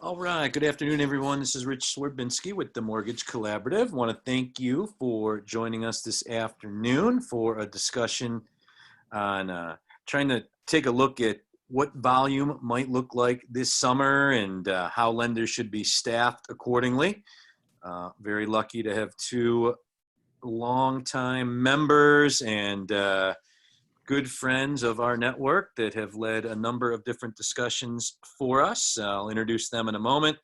All right. Good afternoon, everyone. This is Rich Swerbinski with the Mortgage Collaborative. I want to thank you for joining us this afternoon for a discussion on trying to take a look at what volume might look like this summer and how lenders should be staffed accordingly. Very lucky to have two longtime members and good friends of our network that have led a number of different discussions for us. I'll introduce them in a moment.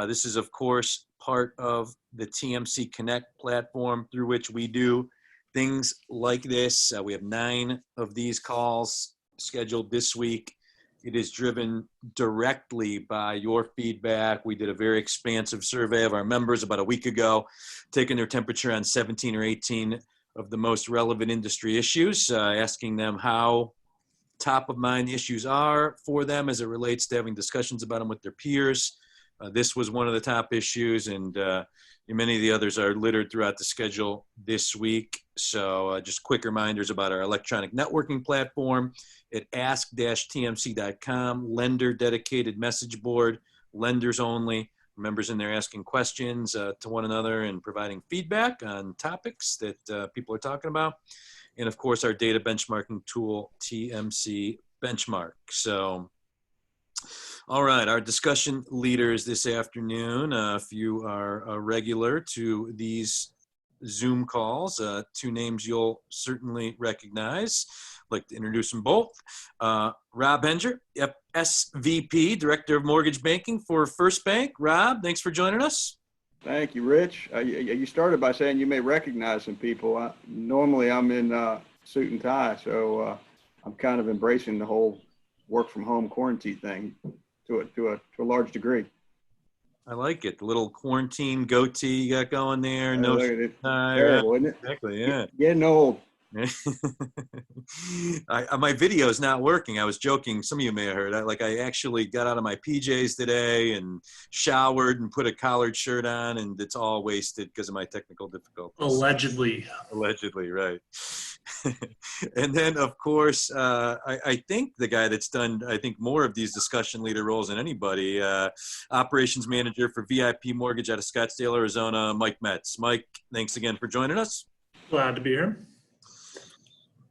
This is, of course, part of the TMC Connect platform through which we do things like this. We have 9 of these calls scheduled this week. It is driven directly by your feedback. We did a very expansive survey of our members about a week ago, taking their temperature on 17 or 18 of the most relevant industry issues, asking them how top of mind issues are for them as it relates to having discussions about them with their peers. This was one of the top issues, and many of the others are littered throughout the schedule this week. So just quick reminders about our electronic networking platform at ask-tmc.com, lender dedicated message board, lenders only. Members in there asking questions to one another and providing feedback on topics that people are talking about. And of course, our data benchmarking tool, TMC Benchmark. So, all right, our discussion leaders this afternoon, if you are a regular to these Zoom calls, 2 names you'll certainly recognize. I'd like to introduce them both. Rob Henger, SVP, Director of Mortgage Banking for First Bank. Rob, thanks for joining us. Thank you, Rich. You started by saying you may recognize some people. Normally, I'm in suit and tie, so I'm kind of embracing the whole work from home quarantine thing to a large degree. I like it. The little quarantine goatee you got going there. No tie. Terrible, isn't it? Exactly, yeah. Getting old. My video is not working. I was joking. Some of you may have heard. I actually got out of my PJs today and showered and put a collared shirt on, and it's all wasted because of my technical difficulties. Allegedly, right. And then, of course, I think the guy that's done, more of these discussion leader roles than anybody, operations manager for VIP Mortgage out of Scottsdale, Arizona, Mike Metz. Mike, thanks again for joining us. Glad to be here.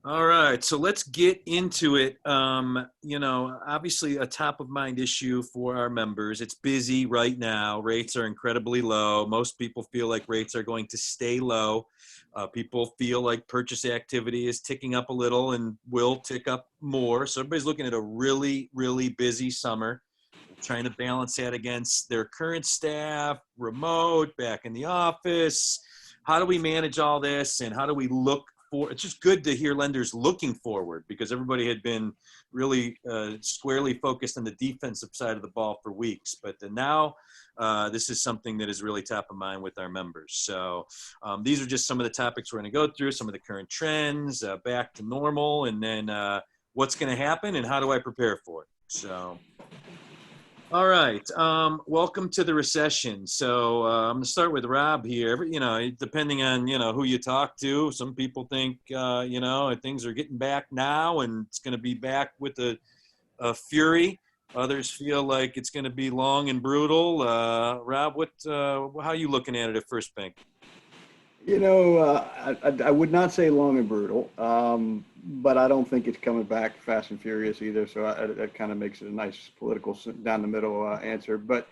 All right, so let's get into it. Obviously a top of mind issue for our members. It's busy right now. Rates are incredibly low. Most people feel like rates are going to stay low. People feel like purchase activity is ticking up a little and will tick up more. So everybody's looking at a really, really busy summer, trying to balance that against their current staff, remote, back in the office. How do we manage all this, and how do we look? It's just good to hear lenders looking forward, because everybody had been really squarely focused on the defensive side of the ball for weeks. But now this is something that is really top of mind with our members. So these are just some of the topics we're going to go through, some of the current trends, back to normal, and then what's going to happen and how do I prepare for it. So, all right. Welcome to the recession. So I'm going to start with Rob here. Depending on, who you talk to, some people think, things are getting back now and it's going to be back with a fury. Others feel like it's going to be long and brutal. Rob, how are you looking at it at First Bank? I would not say long and brutal, but I don't think it's coming back fast and furious either. So that kind of makes it a nice political down the middle answer. But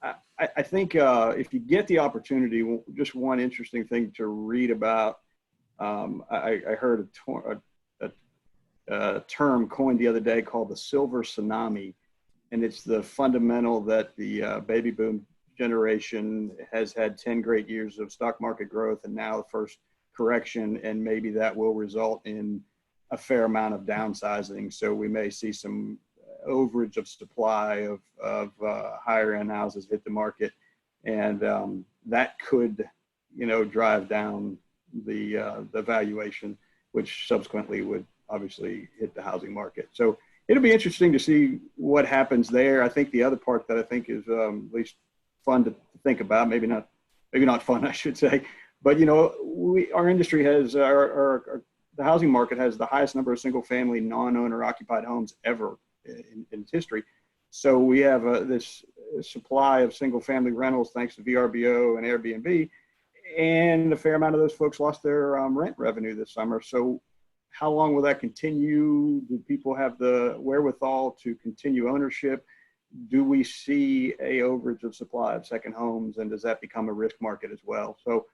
I think if you get the opportunity, just one interesting thing to read about, I heard a term coined the other day called the silver tsunami. And it's the fundamental that the baby boom generation has had 10 great years of stock market growth, and now the first correction, and maybe that will result in a fair amount of downsizing. So we may see some overage of supply of higher end houses hit the market, and that could, drive down the valuation, which subsequently would obviously hit the housing market. So it'll be interesting to see what happens there. I think the other part that I think is at least fun to think about, maybe not fun, I should say, but our industry has the housing market has the highest number of single family non-owner occupied homes ever in its history. So we have this supply of single family rentals thanks to VRBO and Airbnb. And a fair amount of those folks lost their rent revenue this summer. So how long will that continue? Do people have the wherewithal to continue ownership? Do we see a overage of supply of second homes, and does that become a risk market as well? So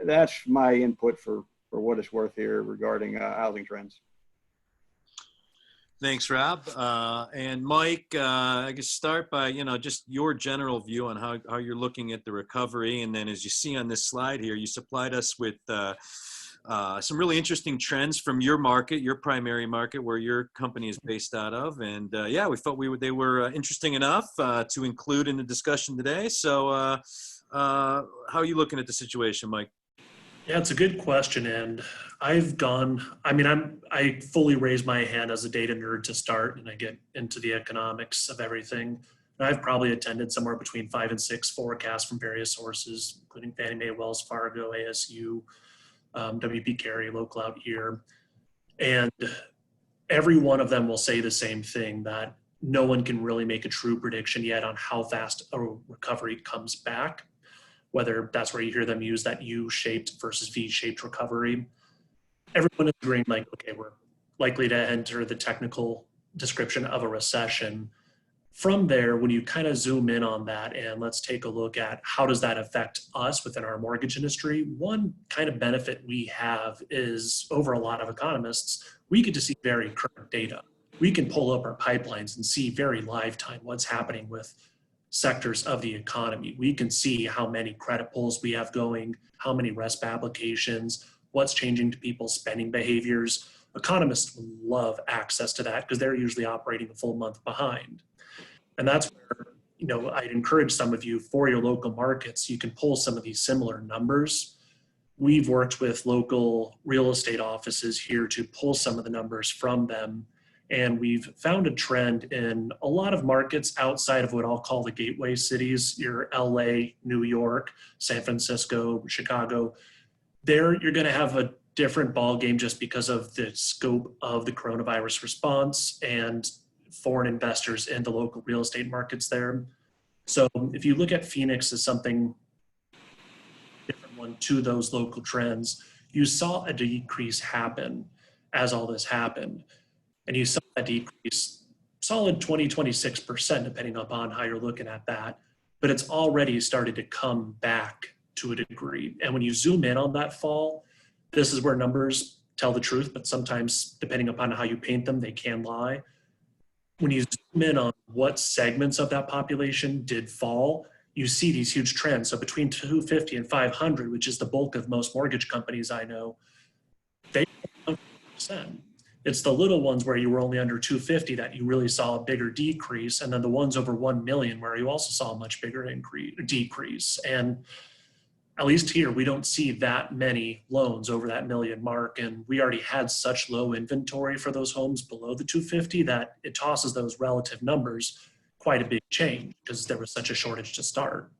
that's my input for what it's worth here regarding housing trends. Thanks, Rob. And Mike, I guess start by, just your general view on how you're looking at the recovery. And then as you see on this slide here, you supplied us with some really interesting trends from your market, your primary market, where your company is based out of. And yeah, we felt they were interesting enough to include in the discussion today. So how are you looking at the situation, Mike? Yeah, it's a good question. And I fully raise my hand as a data nerd to start, and I get into the economics of everything. And I've probably attended somewhere between 5 and 6 forecasts from various sources, including Fannie Mae, Wells Fargo, ASU, WP Carey, local out here. And every one of them will say the same thing, that no one can really make a true prediction yet on how fast a recovery comes back, whether that's where you hear them use that U-shaped versus V-shaped recovery. Everyone is agreeing like, okay, we're likely to enter the technical description of a recession. From there, when you kind of zoom in on that, and let's take a look at how does that affect us within our mortgage industry, one kind of benefit we have is over a lot of economists, we get to see very current data. We can pull up our pipelines and see very live time what's happening with sectors of the economy. We can see how many credit pulls we have going, how many RESP applications, what's changing to people's spending behaviors. Economists love access to that because they're usually operating a full month behind. And that's where, I'd encourage some of you for your local markets, you can pull some of these similar numbers. We've worked with local real estate offices here to pull some of the numbers from them. And we've found a trend in a lot of markets outside of what I'll call the gateway cities, your LA, New York, San Francisco, Chicago. There, you're going to have a different ball game just because of the scope of the coronavirus response and foreign investors in the local real estate markets there. So if you look at Phoenix as something different one to those local trends, you saw a decrease happen as all this happened. And you saw that decrease solid 26%, depending upon how you're looking at that. But it's already started to come back to a degree. And when you zoom in on that fall, this is where numbers tell the truth, but sometimes depending upon how you paint them, they can lie. When you zoom in on what segments of that population did fall, you see these huge trends. So between 250 and 500, which is the bulk of most mortgage companies I know, they were 100%. It's the little ones where you were only under 250 that you really saw a bigger decrease. And then the ones over 1 million where you also saw a much bigger decrease. And at least here, we don't see that many loans over that million mark. And we already had such low inventory for those homes below the 250 that it tosses those relative numbers quite a big change because there was such a shortage to start.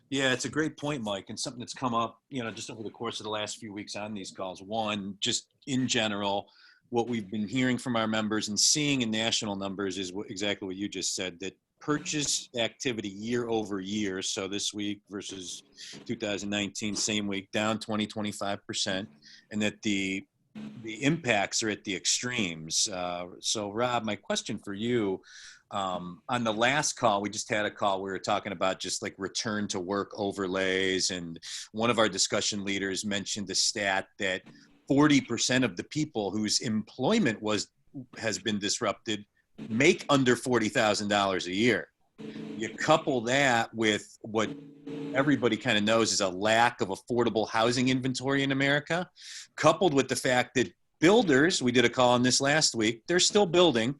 Yeah, it's a great point, Mike, and something that's come up, just over the course of the last few weeks on these calls. One, just in general, what we've been hearing from our members and seeing in national numbers is exactly what you just said, that purchase activity year over year, so this week versus 2019, same week, down 25%, and that the impacts are at the extremes. So Rob, my question for you, on the last call, we just had a call, we were talking about just like return to work overlays, and one of our discussion leaders mentioned the stat that 40% of the people whose employment has been disrupted make under $40,000 a year. You couple that with what everybody kind of knows is a lack of affordable housing inventory in America, coupled with the fact that builders, we did a call on this last week, they're still building,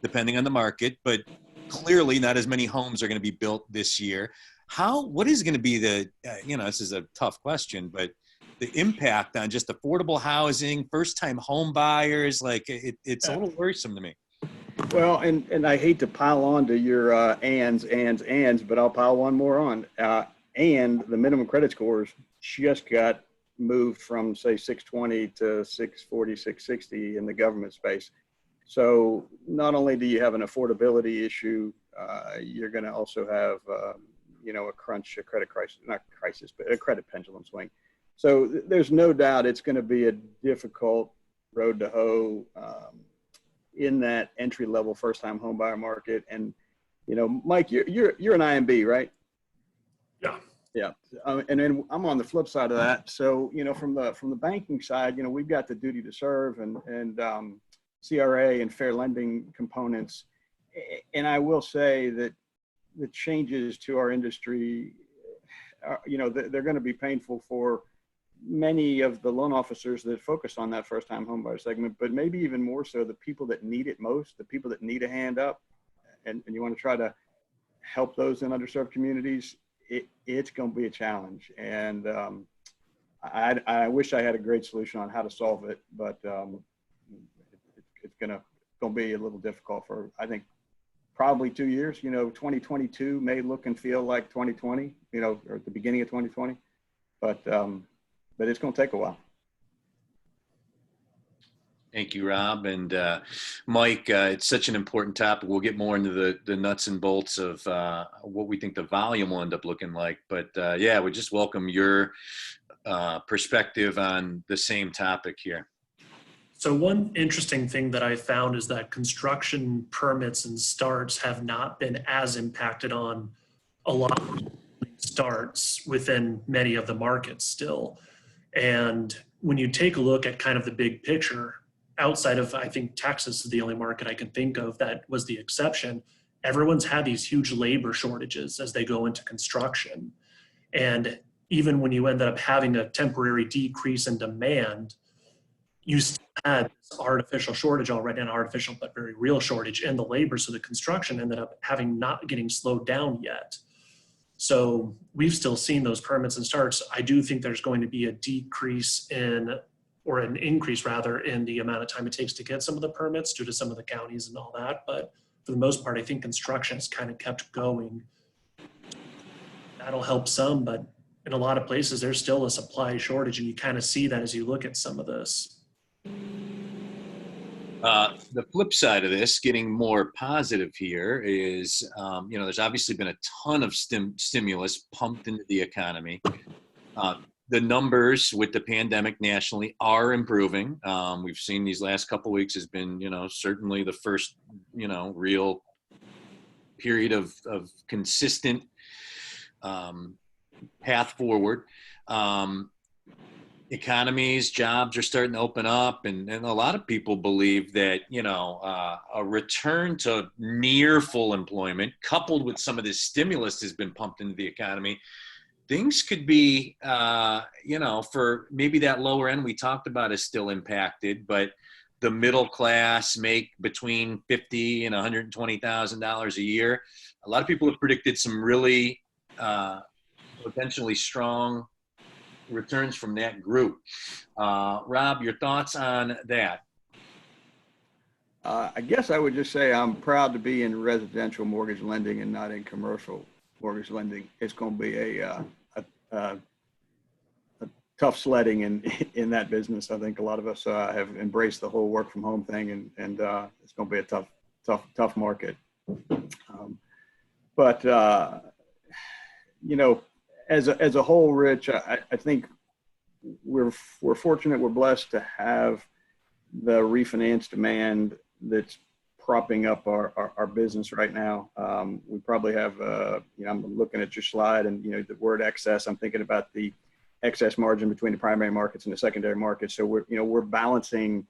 depending on the market, but clearly not as many homes are going to be built this year. What is going to be this is a tough question, but the impact on just affordable housing, first-time home buyers, it's a little worrisome to me. Well, and I hate to pile on to your ands, but I'll pile one more on. And the minimum credit scores just got moved from, say, 620 to 640, 660 in the government space. So not only do you have an affordability issue you're going to also have, a credit crisis, not crisis, but a credit pendulum swing. So there's no doubt it's going to be a difficult road to hoe in that entry level first time home buyer market. And, Mike, you're an IMB, right? Yeah. Yeah. And then I'm on the flip side of that. So, from the banking side, we've got the duty to serve and CRA and fair lending components. And I will say that the changes to our industry, they're going to be painful for many of the loan officers that focus on that first time homebuyer segment, but maybe even more so the people that need it most, the people that need a hand up, and you want to try to help those in underserved communities. It's going to be a challenge. And I wish I had a great solution on how to solve it, but it's going to be a little difficult for, I think, probably 2 years. 2022 may look and feel like 2020, or at the beginning of 2020, but it's going to take a while. Thank you, Rob. And Mike, it's such an important topic. We'll get more into the nuts and bolts of what we think the volume will end up looking like. But we just welcome your perspective on the same topic here. So one interesting thing that I found is that construction permits and starts have not been as impacted on a lot of starts within many of the markets still. And when you take a look at kind of the big picture, outside of, I think Texas is the only market I can think of that was the exception, everyone's had these huge labor shortages as they go into construction. And even when you ended up having a temporary decrease in demand, you still had this artificial shortage already, an artificial but very real shortage in the labor. So the construction ended up not getting slowed down yet. So we've still seen those permits and starts. I do think there's going to be a decrease or an increase rather, in the amount of time it takes to get some of the permits due to some of the counties and all that. But for the most part, I think construction has kind of kept going. That'll help some, but in a lot of places, there's still a supply shortage. And you kind of see that as you look at some of this. The flip side of this, getting more positive here, is, there's obviously been a ton of stimulus pumped into the economy. The numbers with the pandemic nationally are improving. We've seen these last couple of weeks has been, certainly the first, real period of consistent path forward. Economies, jobs are starting to open up, and a lot of people believe that a return to near full employment coupled with some of this stimulus has been pumped into the economy, things could be for maybe that lower end we talked about is still impacted, but the middle class make between $50,000 and $120,000 a year. A lot of people have predicted some really potentially strong returns from that group. Rob, your thoughts on that? I guess I would just say I'm proud to be in residential mortgage lending and not in commercial mortgage lending. It's going to be a tough sledding in that business. I think a lot of us have embraced the whole work from home thing, and it's going to be a tough market. But as a whole, Rich, I think we're fortunate, we're blessed to have the refinance demand that's propping up our business right now. We probably have, I'm looking at your slide, and the word excess, I'm thinking about the excess margin between the primary markets and the secondary markets. So we're balancing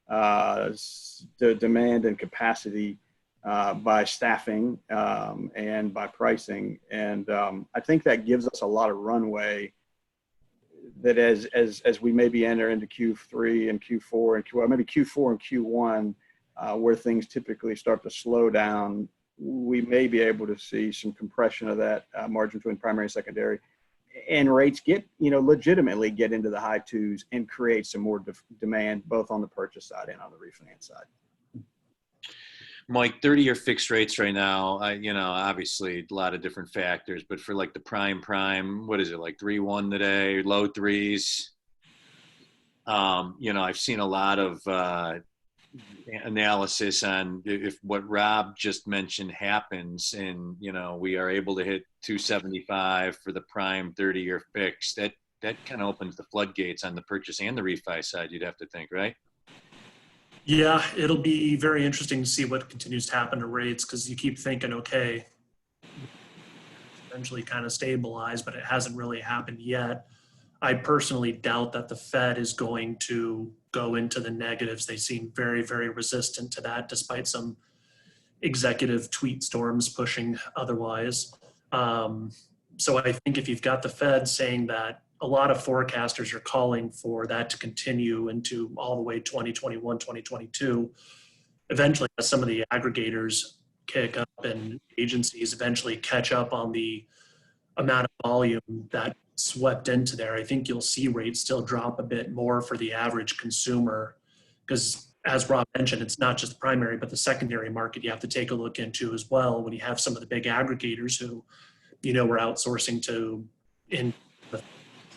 the demand and capacity by staffing and by pricing. And I think that gives us a lot of runway that as we maybe enter into Q3 and Q4 and maybe Q4 and Q1, where things typically start to slow down, we may be able to see some compression of that margin between primary and secondary, and rates legitimately get into the high twos and create some more demand both on the purchase side and on the refinance side. Mike, 30-year fixed rates right now, obviously a lot of different factors, but for like the prime, what is it, like 3.1 today, low threes? I've seen a lot of analysis on if what Rob just mentioned happens and, we are able to hit 275 for the prime 30-year fix, that kind of opens the floodgates on the purchase and the refi side, you'd have to think, right? Yeah, it'll be very interesting to see what continues to happen to rates because you keep thinking, okay, eventually kind of stabilize, but it hasn't really happened yet. I personally doubt that the Fed is going to go into the negatives. They seem very, very resistant to that, despite some executive tweet storms pushing otherwise. So I think if you've got the Fed saying that, a lot of forecasters are calling for that to continue into all the way 2021, 2022. Eventually, as some of the aggregators kick up and agencies eventually catch up on the amount of volume that swept into there, I think you'll see rates still drop a bit more for the average consumer because, as Rob mentioned, it's not just the primary, but the secondary market you have to take a look into as well when you have some of the big aggregators who, we're outsourcing to.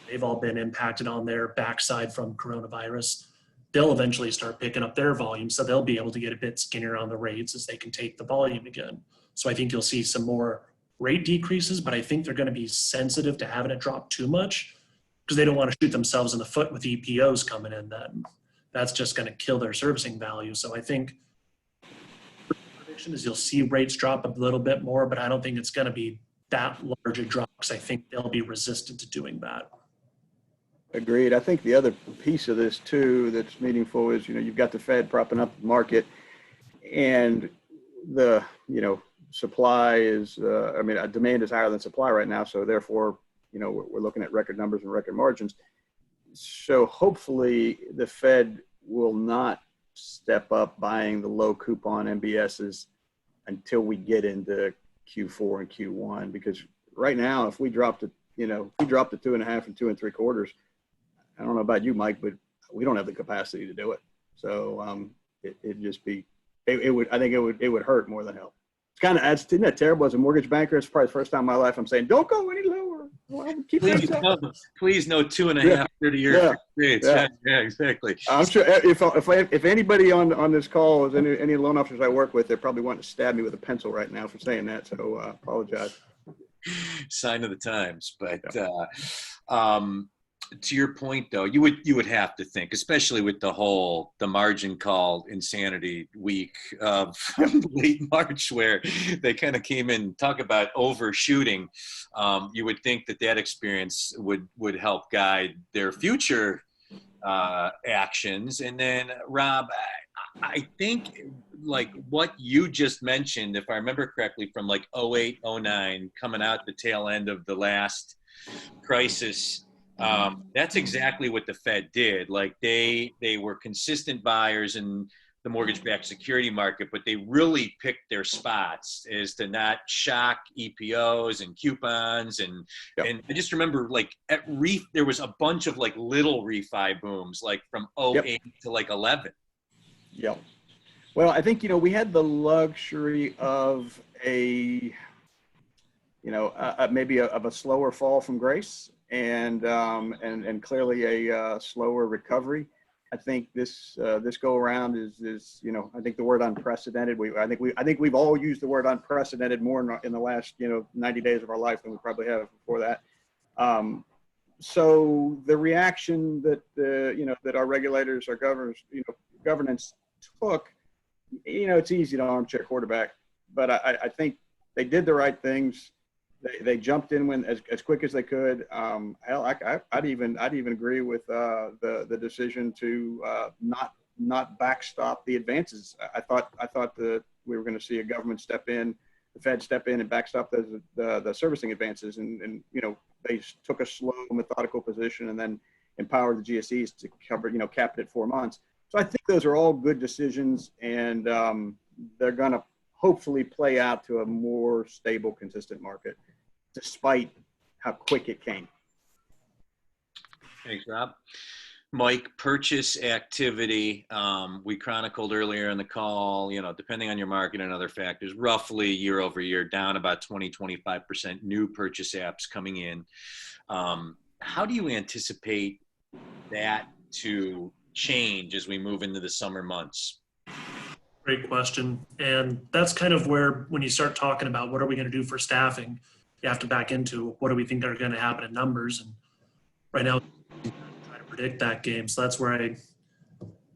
They've all been impacted on their backside from coronavirus. They'll eventually start picking up their volume, so they'll be able to get a bit skinnier on the rates as they can take the volume again. So I think you'll see some more rate decreases, but I think they're going to be sensitive to having it drop too much because they don't want to shoot themselves in the foot with EPOs coming in. That's just going to kill their servicing value. So I think the prediction is you'll see rates drop a little bit more, but I don't think it's going to be that large a drop because I think they'll be resistant to doing that. Agreed. I think the other piece of this too that's meaningful is, you've got the Fed propping up the market and the, supply is, demand is higher than supply right now. So therefore, we're looking at record numbers and record margins. So hopefully the Fed will not step up buying the low coupon MBSs until we get into Q4 and Q1, because right now, if we dropped it, if we dropped to 2.5 and 2 3/4, I don't know about you, Mike, but we don't have the capacity to do it. So it'd just be, it would hurt more than help. It's kind of, isn't that terrible as a mortgage banker? It's probably the first time in my life I'm saying, don't go any lower. Well, keep please no 2.5 30-year rates. Yeah, exactly. I'm sure if anybody on this call is any loan officers I work with, they're probably wanting to stab me with a pencil right now for saying that. So apologize. Sign of the times, but to your point though, you would have to think, especially with the margin call insanity week of late March, where they kind of came in, talk about overshooting. You would think that experience would help guide their future actions. And then Rob, I think like what you just mentioned, if I remember correctly, from like 08, 09, coming out the tail end of the last crisis, that's exactly what the Fed did. Like they were consistent buyers in the mortgage-backed security market, but they really picked their spots as to not shock EPOs and coupons. And I just remember like there was a bunch of like little refi booms, like from 08 to like 11. Yep. Well, I think, we had the luxury of maybe of a slower fall from grace and clearly a slower recovery. I think this go around is I think the word unprecedented. I think we've all used the word unprecedented more in the last 90 days of our life than we probably have before that. So the reaction that that our regulators, our governance took, it's easy to armchair quarterback, but I think they did the right things. They jumped in when as quick as they could. I'd even agree with the decision to not backstop the advances. I thought that we were going to see a government step in, the Fed step in and backstop the servicing advances, and they took a slow, methodical position and then empowered the GSEs to cover cap it at 4 months. So I think those are all good decisions, and they're going to hopefully play out to a more stable, consistent market, despite how quick it came. Thanks, Rob. Mike, purchase activity. We chronicled earlier in the call, depending on your market and other factors, roughly year over year, down about 20-25% new purchase apps coming in. How do you anticipate that to change as we move into the summer months? Great question. And that's kind of where, when you start talking about what are we going to do for staffing, you have to back into what do we think are going to happen in numbers. And right now, trying to predict that game. So that's where I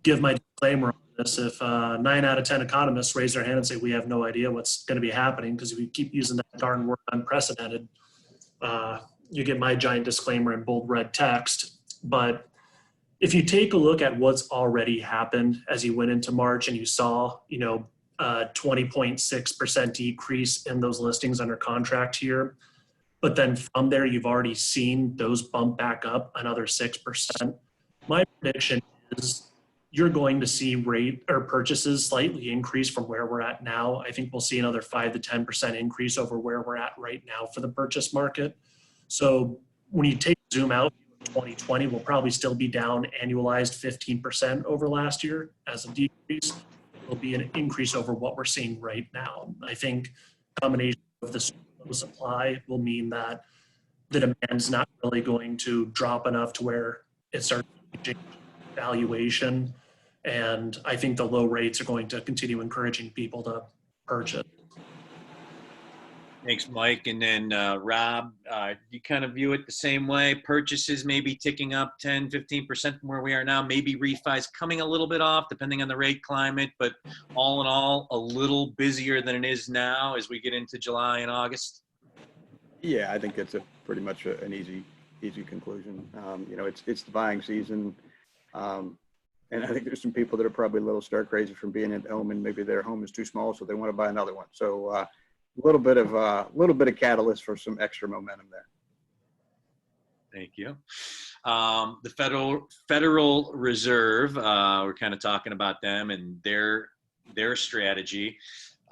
give my disclaimer on this. If 9 out of 10 economists raise their hand and say, we have no idea what's going to be happening, because if we keep using that darn word unprecedented, you get my giant disclaimer in bold red text. But if you take a look at what's already happened as you went into March and you saw, a 20.6% decrease in those listings under contract here, but then from there, you've already seen those bump back up another 6%. My prediction is you're going to see rate or purchases slightly increase from where we're at now. I think we'll see another 5 to 10% increase over where we're at right now for the purchase market. So when you take zoom out, 2020 will probably still be down annualized 15% over last year as a decrease. It'll be an increase over what we're seeing right now. I think a combination of the supply will mean that the demand is not really going to drop enough to where it starts changing valuation. And I think the low rates are going to continue encouraging people to purchase. Thanks, Mike. And then Rob, you kind of view it the same way. Purchases maybe ticking up 10, 15% from where we are now. Maybe refis coming a little bit off depending on the rate climate, but all in all, a little busier than it is now as we get into July and August. Yeah, I think that's pretty much an easy conclusion. It's the buying season. And I think there's some people that are probably a little stir crazy from being at home, and maybe their home is too small, so they want to buy another one. So a little bit of catalyst for some extra momentum there. Thank you. The Federal Reserve, we're kind of talking about them and their strategy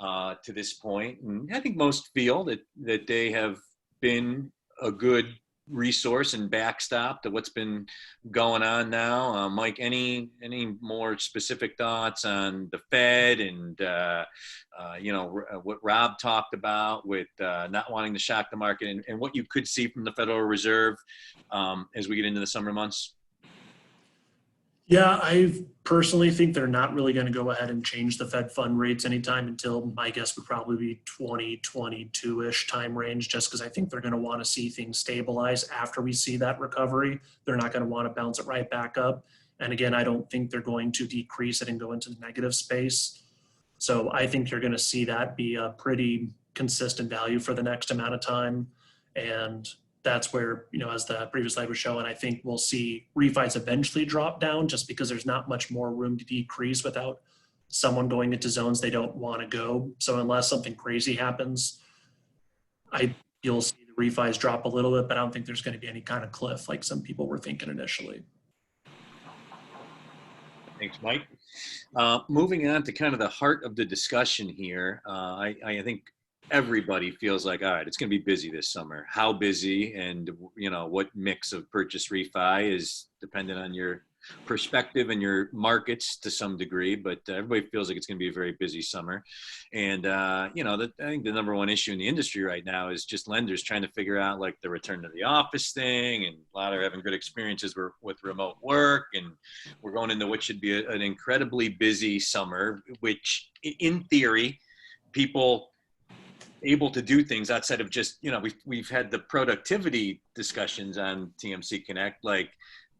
to this point. And I think most feel that they have been a good resource and backstop to what's been going on now. Mike, any more specific thoughts on the Fed and what Rob talked about with not wanting to shock the market, and what you could see from the Federal Reserve as we get into the summer months? Yeah, I personally think they're not really going to go ahead and change the Fed fund rates anytime until, my guess would probably be 2022-ish time range, just because I think they're going to want to see things stabilize after we see that recovery. They're not going to want to bounce it right back up. And again, I don't think they're going to decrease it and go into the negative space. So I think you're going to see that be a pretty consistent value for the next amount of time. And that's where, as the previous slide was showing, I think we'll see refis eventually drop down just because there's not much more room to decrease without someone going into zones they don't want to go. So unless something crazy happens, you'll see the refis drop a little bit, but I don't think there's going to be any kind of cliff like some people were thinking initially. Thanks, Mike. Moving on to kind of the heart of the discussion here, I think everybody feels like, all right, it's going to be busy this summer. How busy and, what mix of purchase refi is dependent on your perspective and your markets to some degree, but everybody feels like it's going to be a very busy summer. And, I think the number one issue in the industry right now is just lenders trying to figure out like the return to the office thing, and a lot are having good experiences with remote work, and we're going into what should be an incredibly busy summer, which in theory, people able to do things outside of just, we've had the productivity discussions on TMC Connect, like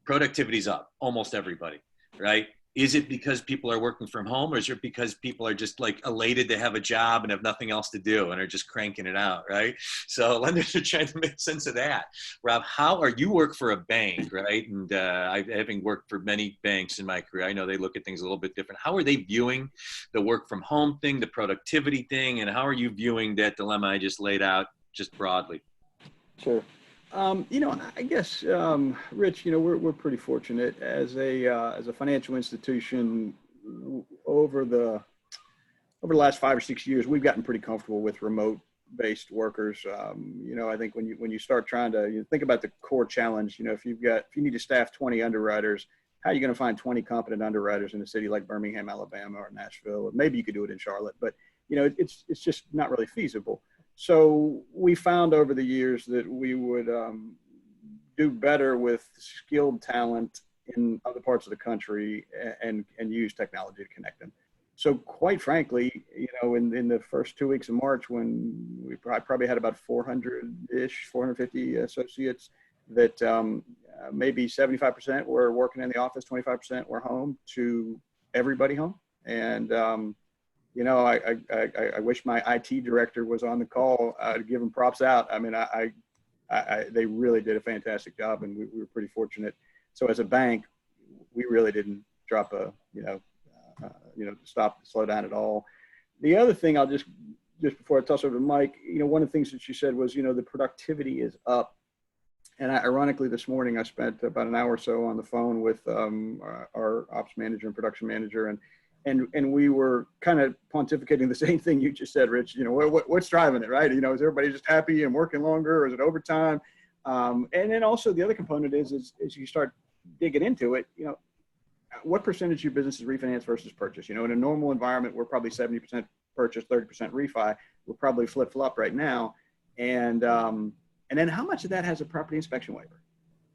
productivity's up, almost everybody, right? Is it because people are working from home, or is it because people are just like elated to have a job and have nothing else to do and are just cranking it out, right? So lenders are trying to make sense of that. Rob, you work for a bank, right? And having worked for many banks in my career, I know they look at things a little bit different. How are they viewing the work from home thing, the productivity thing, and how are you viewing that dilemma I just laid out just broadly? Sure. I guess, Rich, we're pretty fortunate as a financial institution over the last 5 or 6 years, we've gotten pretty comfortable with remote based workers. I think when you start trying to think about the core challenge, if you need to staff 20 underwriters, how are you going to find 20 competent underwriters in a city like Birmingham, Alabama, or Nashville? Or maybe you could do it in Charlotte, but it's just not really feasible. So we found over the years that we would do better with skilled talent in other parts of the country and use technology to connect them. So quite frankly, in the first 2 weeks of March, when we probably had about 400-ish, 450 associates, that maybe 75% were working in the office, 25% were home, to everybody home. And, I wish my IT director was on the call to give them props out. I mean, they really did a fantastic job, and we were pretty fortunate. So as a bank, we really didn't drop slow down at all. The other thing I'll just before I toss over to Mike, one of the things that you said was, the productivity is up. And ironically, this morning, I spent about an hour or so on the phone with our ops manager and production manager. And we were kind of pontificating the same thing you just said, Rich. What's driving it, right? Is everybody just happy and working longer, or is it overtime? And then also the other component is you start digging into it, what percentage of your business is refinance versus purchase? In a normal environment, we're probably 70% purchase, 30% refi. We're probably flip-flop right now. And then how much of that has a property inspection waiver?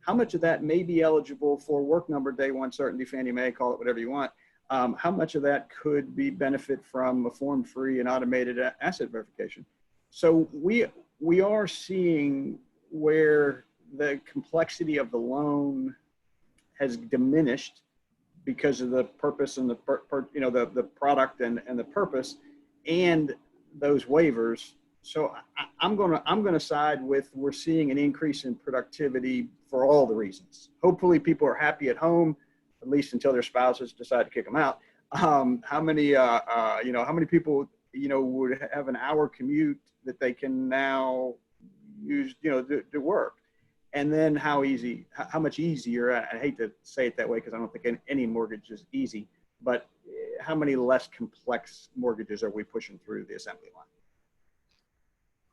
How much of that may be eligible for work number day one certainty, Fannie Mae, call it whatever you want? How much of that could be benefit from a form-free and automated asset verification? So we are seeing where the complexity of the loan has diminished because of the purpose and the product and the purpose and those waivers. So I'm gonna side with, we're seeing an increase in productivity for all the reasons. Hopefully people are happy at home, at least until their spouses decide to kick them out. How many people, would have an hour commute that they can now use, to work? And then how much easier, I hate to say it that way because I don't think any mortgage is easy, but how many less complex mortgages are we pushing through the assembly line?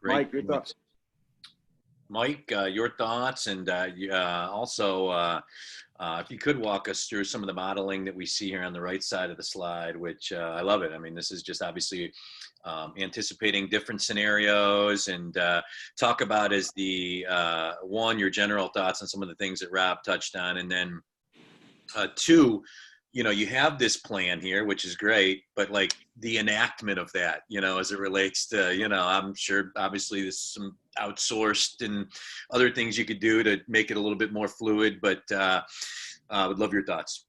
Great. Mike, your thoughts? Mike, your thoughts, and also if you could walk us through some of the modeling that we see here on the right side of the slide, which I love it. I mean, this is just obviously anticipating different scenarios, and talk about as the one, your general thoughts on some of the things that Rob touched on, and then two, you have this plan here, which is great, but like the enactment of that, as it relates to, I'm sure obviously there's some outsourced and other things you could do to make it a little bit more fluid, but would love your thoughts.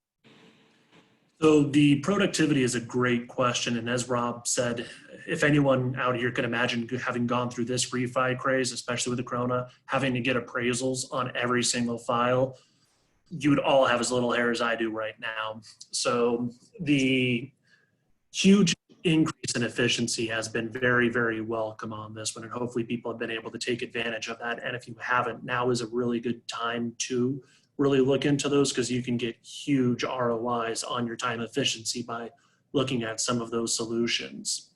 So the productivity is a great question. And as Rob said, if anyone out here can imagine having gone through this refi craze, especially with the Corona, having to get appraisals on every single file, you would all have as little hair as I do right now. So the huge increase in efficiency has been very, very welcome on this one. And hopefully people have been able to take advantage of that. And if you haven't, now is a really good time to really look into those, because you can get huge ROIs on your time efficiency by looking at some of those solutions.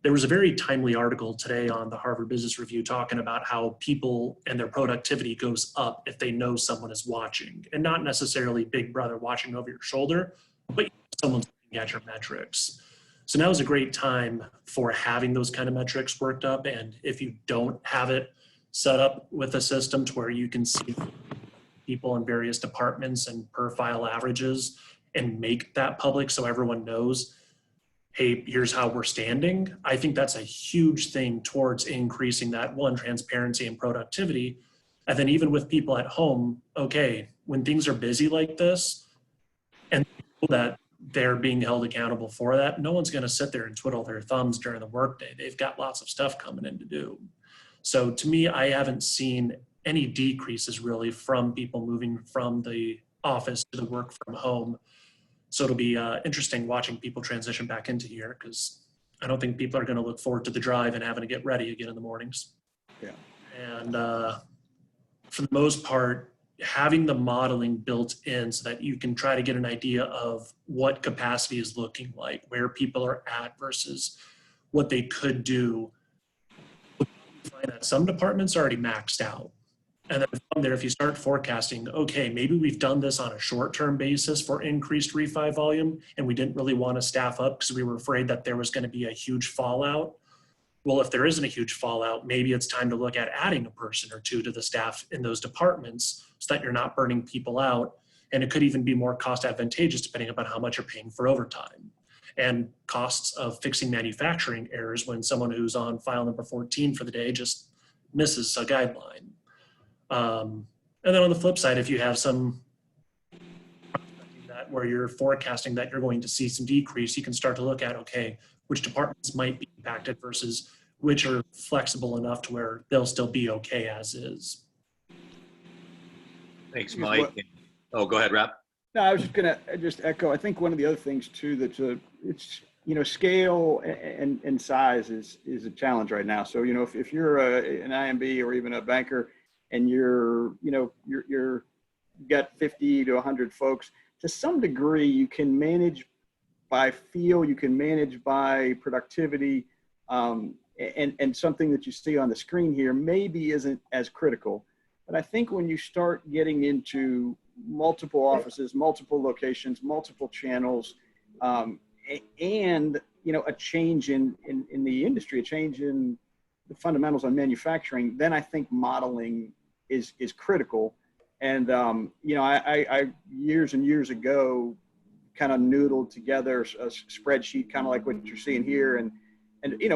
There was a very timely article today on the Harvard Business Review talking about how people and their productivity goes up if they know someone is watching, and not necessarily Big Brother watching over your shoulder, but someone's looking at your metrics. So now is a great time for having those kind of metrics worked up. And if you don't have it set up with a system to where you can see people in various departments and per file averages and make that public so everyone knows, hey, here's how we're standing. I think that's a huge thing towards increasing that, one, transparency and productivity. And then even with people at home, okay, when things are busy like this and that they're being held accountable for that, no one's gonna sit there and twiddle their thumbs during the workday. They've got lots of stuff coming in to do. So to me, I haven't seen any decreases really from people moving from the office to the work from home. So it'll be interesting watching people transition back into here, because I don't think people are going to look forward to the drive and having to get ready again in the mornings. Yeah. And for the most part, having the modeling built in so that you can try to get an idea of what capacity is looking like, where people are at versus what they could do. You find that some departments are already maxed out. And then from there, if you start forecasting, okay, maybe we've done this on a short-term basis for increased refi volume, and we didn't really want to staff up because we were afraid that there was going to be a huge fallout. Well, if there isn't a huge fallout, maybe it's time to look at adding a person or two to the staff in those departments so that you're not burning people out. And it could even be more cost advantageous depending upon how much you're paying for overtime. and costs of fixing manufacturing errors when someone who's on file number 14 for the day just misses a guideline. And then on the flip side, if you have some that where you're forecasting that you're going to see some decrease, you can start to look at, okay, which departments might be impacted versus which are flexible enough to where they'll still be okay as is. Thanks, Mike. Oh, go ahead, Rob. No, I was just going to just echo. I think one of the other things too that's it's scale and size is a challenge right now. So if you're an IMB or even a banker, and you're got 50 to 100 folks, to some degree you can manage by feel, you can manage by productivity, and something that you see on the screen here maybe isn't as critical. But I think when you start getting into multiple offices, multiple locations, multiple channels, and a change in the industry, a change in the fundamentals on manufacturing, then I think modeling is critical. And I years and years ago kind of noodled together a spreadsheet, kind of like what you're seeing here, and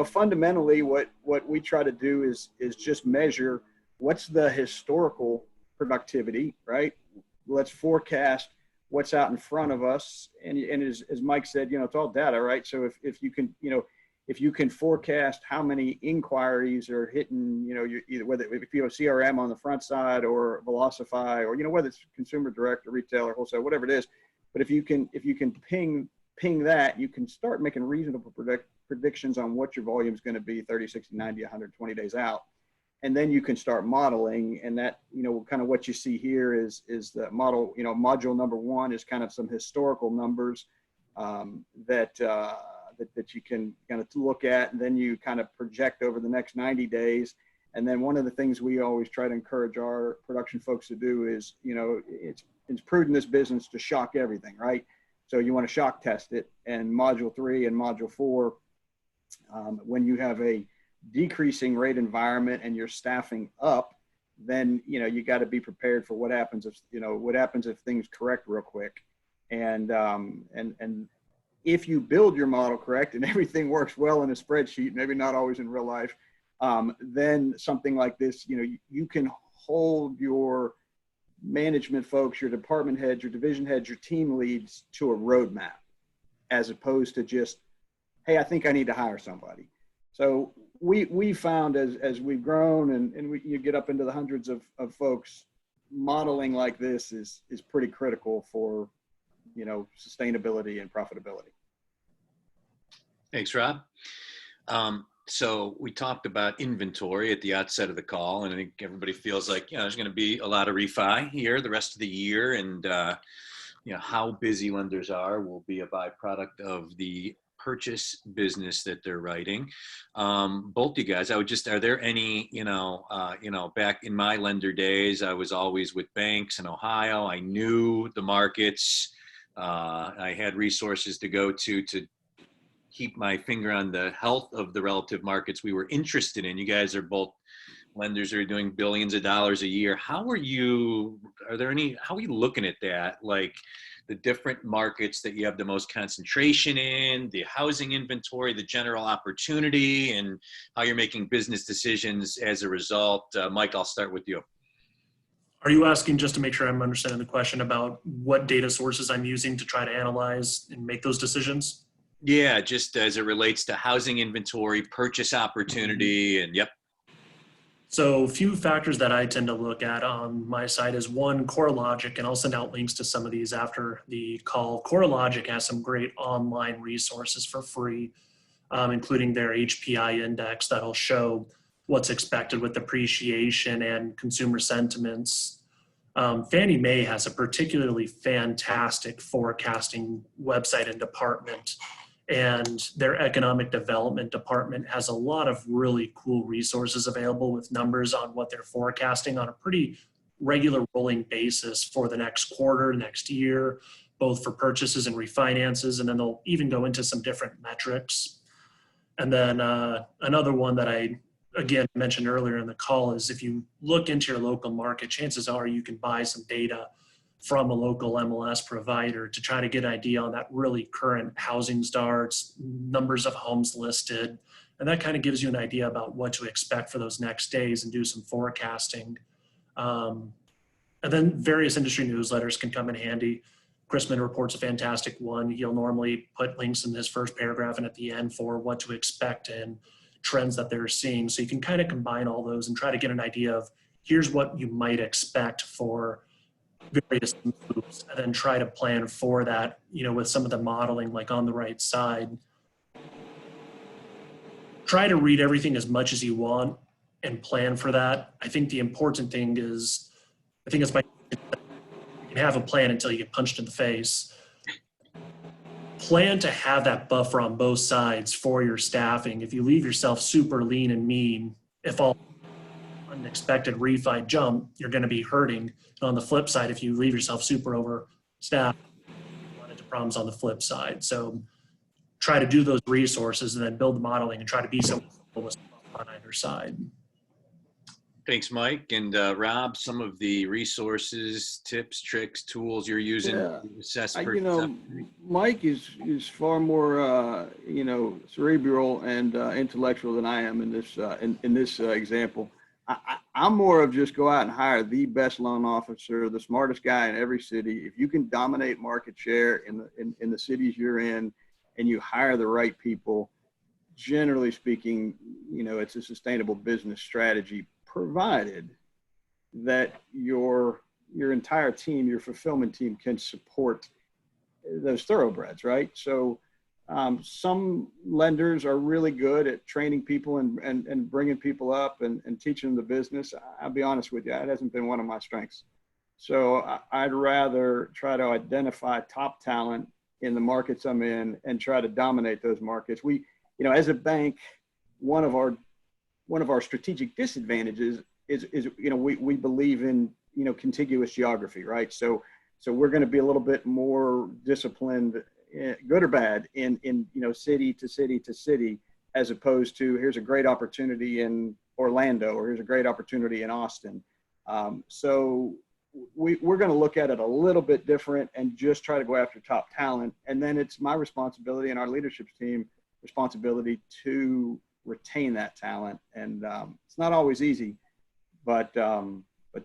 fundamentally what we try to do is just measure what's the historical productivity, right? Let's forecast what's out in front of us, and as Mike said, it's all data, right? So if you can forecast how many inquiries are hitting, either whether if you have CRM on the front side or Velocify, or whether it's consumer direct or retail or wholesale, whatever it is, but if you can ping that, you can start making reasonable predictions on what your volume is going to be 30, 60, 90, 120 days out. And then you can start modeling, and that, kind of what you see here is the model, module number 1 is kind of some historical numbers that you can kind of look at, and then you kind of project over the next 90 days. And then one of the things we always try to encourage our production folks to do is, it's prudent in this business to shock everything, right? So you want to shock test it. And module 3 and module 4, when you have a decreasing rate environment and you're staffing up, then you got to be prepared for what happens if things correct real quick. And if you build your model correct and everything works well in a spreadsheet, maybe not always in real life, then something like this, you can hold your management folks, your department heads, your division heads, your team leads to a roadmap, as opposed to just, hey, I think I need to hire somebody. So we found as we've grown and you get up into the hundreds of folks, modeling like this is pretty critical for sustainability and profitability. Thanks, Rob. So we talked about inventory at the outset of the call, and I think everybody feels like there's going to be a lot of refi here the rest of the year, and how busy lenders are will be a byproduct of the purchase business that they're writing. Both you guys, are there any, back in my lender days, I was always with banks in Ohio. I knew the markets. I had resources to go to keep my finger on the health of the relative markets we were interested in. You guys are both lenders that are doing billions of dollars a year. How are you looking at that? Like the different markets that you have the most concentration in, the housing inventory, the general opportunity, and how you're making business decisions as a result. Mike, I'll start with you. Are you asking, just to make sure I'm understanding the question, about what data sources I'm using to try to analyze and make those decisions? Yeah, just as it relates to housing inventory, purchase opportunity, and yep. So a few factors that I tend to look at on my side is one, CoreLogic, and I'll send out links to some of these after the call. CoreLogic has some great online resources for free, including their HPI index that'll show what's expected with appreciation and consumer sentiments. Fannie Mae has a particularly fantastic forecasting website and department, and their economic development department has a lot of really cool resources available with numbers on what they're forecasting on a pretty regular rolling basis for the next quarter, next year, both for purchases and refinances, and then they'll even go into some different metrics. And then another one that I, again, mentioned earlier in the call is if you look into your local market, chances are you can buy some data from a local MLS provider to try to get an idea on that really current housing starts, numbers of homes listed. And that kind of gives you an idea about what to expect for those next days and do some forecasting. And then various industry newsletters can come in handy. Chrisman Report's a fantastic one. He'll normally put links in his first paragraph and at the end for what to expect and trends that they're seeing. So you can kind of combine all those and try to get an idea of here's what you might expect for various moves, and then try to plan for that, with some of the modeling like on the right side. Try to read everything as much as you want and plan for that. I think the important thing is, you can have a plan until you get punched in the face. Plan to have that buffer on both sides for your staffing. If you leave yourself super lean and mean, if all unexpected refi jump, you're going to be hurting. And on the flip side, if you leave yourself super overstaffed, you run into problems on the flip side. So try to do those resources and then build the modeling and try to be so on either side. Thanks, Mike. And Rob, some of the resources, tips, tricks, tools you're using to assess. Mike is far more, cerebral and intellectual than I am in this example. I'm more of just go out and hire the best loan officer, the smartest guy in every city. If you can dominate market share in the cities you're in, and you hire the right people, generally speaking, it's a sustainable business strategy, provided that your entire team, your fulfillment team, can support those thoroughbreds, right? So some lenders are really good at training people and bringing people up and teaching them the business. I'll be honest with you, that hasn't been one of my strengths. So I'd rather try to identify top talent in the markets I'm in and try to dominate those markets. We, as a bank, one of our strategic disadvantages is we believe in, contiguous geography, right? So we're going to be a little bit more disciplined, good or bad, in city to city to city, as opposed to here's a great opportunity in Orlando or here's a great opportunity in Austin. So we're going to look at it a little bit different and just try to go after top talent. And then it's my responsibility and our leadership team responsibility to retain that talent. And it's not always easy, but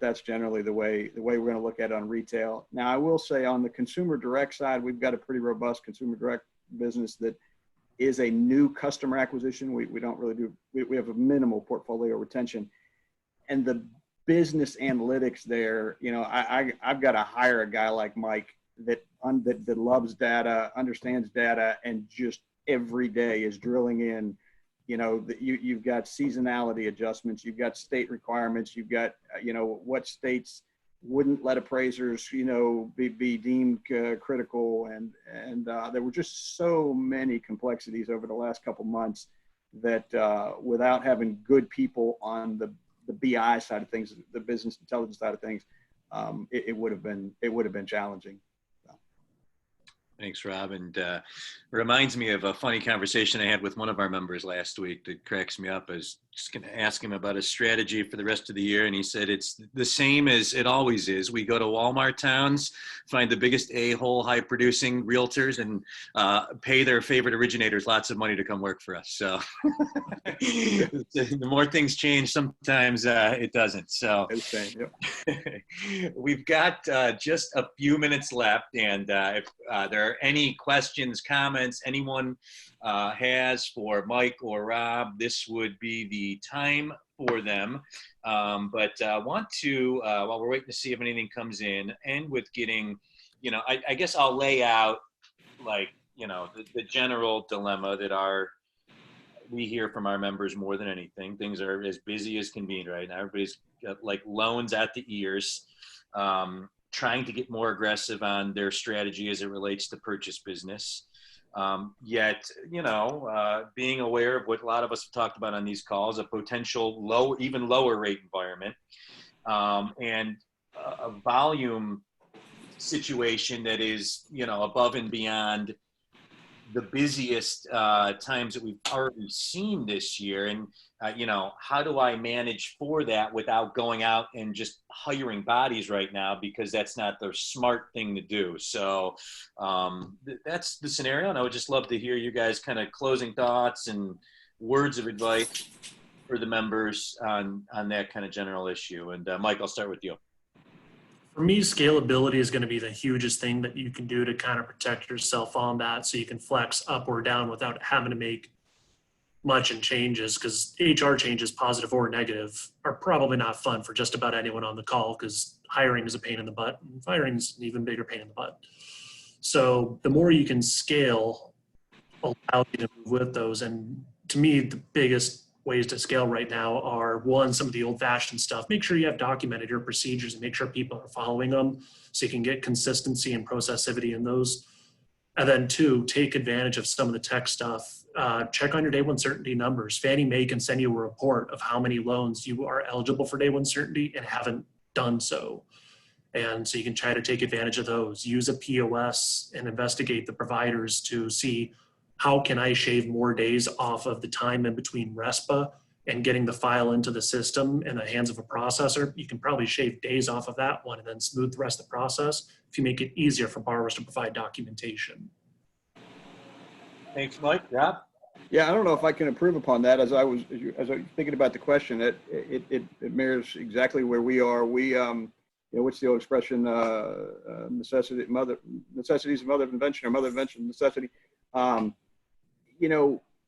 that's generally the way we're going to look at it on retail. Now, I will say on the consumer direct side, we've got a pretty robust consumer direct business that is a new customer acquisition. We don't really do, we have a minimal portfolio retention. And the business analytics there, I've got to hire a guy like Mike that loves data, understands data, and just every day is drilling in. You've got seasonality adjustments, you've got state requirements, you've got, what states wouldn't let appraisers, be deemed critical. And there were just so many complexities over the last couple months that without having good people on the BI side of things, the business intelligence side of things, it would have been challenging. Thanks, Rob. And reminds me of a funny conversation I had with one of our members last week that cracks me up. I was just going to ask him about his strategy for the rest of the year. And he said, it's the same as it always is. We go to Walmart towns, find the biggest a-hole high producing realtors and pay their favorite originators lots of money to come work for us. So the more things change, sometimes it doesn't. So we've got just a few minutes left. And if there are any questions, comments anyone has for Mike or Rob, this would be the time for them. But I want to, while we're waiting to see if anything comes in, end with getting, I guess I'll lay out the general dilemma that we hear from our members more than anything. Things are as busy as can be right now. Everybody's got loans at the ears. Trying to get more aggressive on their strategy as it relates to purchase business. Yet, being aware of what a lot of us have talked about on these calls, a potential even lower rate environment, and a volume situation that is, above and beyond the busiest times that we've already seen this year. And, how do I manage for that without going out and just hiring bodies right now, because that's not the smart thing to do. So that's the scenario. And I would just love to hear you guys kind of closing thoughts and words of advice for the members on that kind of general issue. And Mike, I'll start with you. For me, scalability is going to be the hugest thing that you can do to kind of protect yourself on that, so you can flex up or down without having to make much in changes, because HR changes, positive or negative, are probably not fun for just about anyone on the call, because hiring is a pain in the butt and firing is an even bigger pain in the butt. So the more you can scale allows you to move with those. And to me, the biggest ways to scale right now are, one, some of the old fashioned stuff. Make sure you have documented your procedures and make sure people are following them so you can get consistency and processivity in those. And then two, take advantage of some of the tech stuff. Check on your day one certainty numbers. Fannie Mae can send you a report of how many loans you are eligible for day one certainty and haven't done so. And so you can try to take advantage of those. Use a POS and investigate the providers to see, how can I shave more days off of the time in between RESPA and getting the file into the system in the hands of a processor? You can probably shave days off of that one and then smooth the rest of the process if you make it easier for borrowers to provide documentation. Thanks, Mike. Rob? Yeah, I don't know if I can improve upon that. As I was thinking about the question, it mirrors exactly where we are. We, what's the old expression? Necessities of mother of invention, or mother of invention necessity.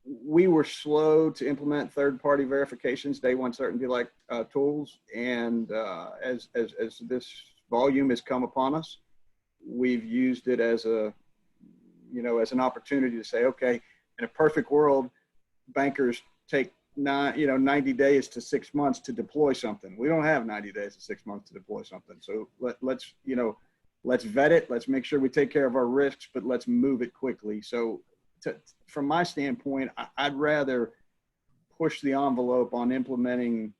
We were slow to implement third-party verifications, day one certainty like tools, and as this volume has come upon us, we've used it as as an opportunity to say, okay, in a perfect world, bankers take 90 days to 6 months to deploy something. We don't have 90 days to 6 months to deploy something. So let's vet it. Let's make sure we take care of our risks, but let's move it quickly. So from my standpoint, I'd rather push the envelope on implementing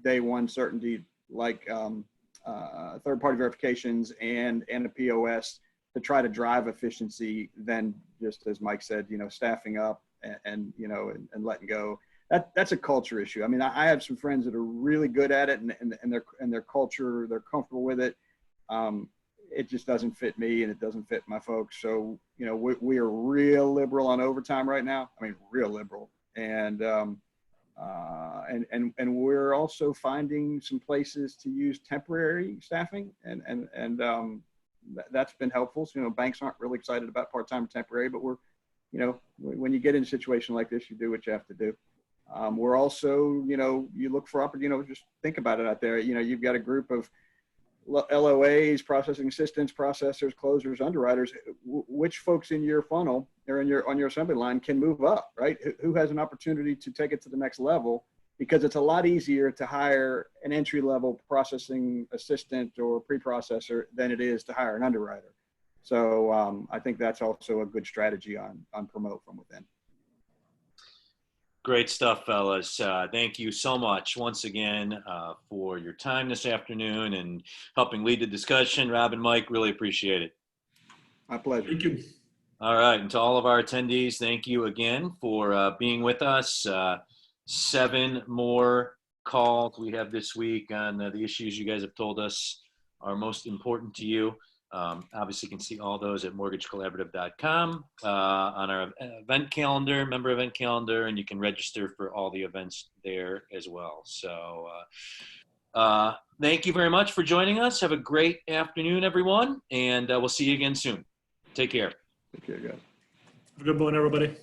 day one certainty, like third-party verifications and a POS, to try to drive efficiency than just, as Mike said, staffing up and letting go. That's a culture issue. I mean, I have some friends that are really good at it, and their culture, they're comfortable with it. It just doesn't fit me, and it doesn't fit my folks. So, we are real liberal on overtime right now. I mean, real liberal. And we're also finding some places to use temporary staffing, and that's been helpful. So, banks aren't really excited about part-time or temporary, but we're, when you get in a situation like this, you do what you have to do. We're also, you look for just think about it out there. You've got a group of LOAs, processing assistants, processors, closers, underwriters. Which folks in your funnel or on your assembly line can move up, right? Who has an opportunity to take it to the next level? Because it's a lot easier to hire an entry-level processing assistant or pre-processor than it is to hire an underwriter. So I think that's also a good strategy on promote from within. Great stuff, fellas. Thank you so much once again for your time this afternoon and helping lead the discussion. Rob and Mike, really appreciate it. My pleasure. Thank you. All right. And to all of our attendees, thank you again for being with us. 7 more calls we have this week on the issues you guys have told us are most important to you. Obviously, you can see all those at mortgagecollaborative.com on our event calendar, member event calendar, and you can register for all the events there as well. So thank you very much for joining us. Have a great afternoon, everyone, and we'll see you again soon. Take care. Take care, guys. Have a good one, everybody.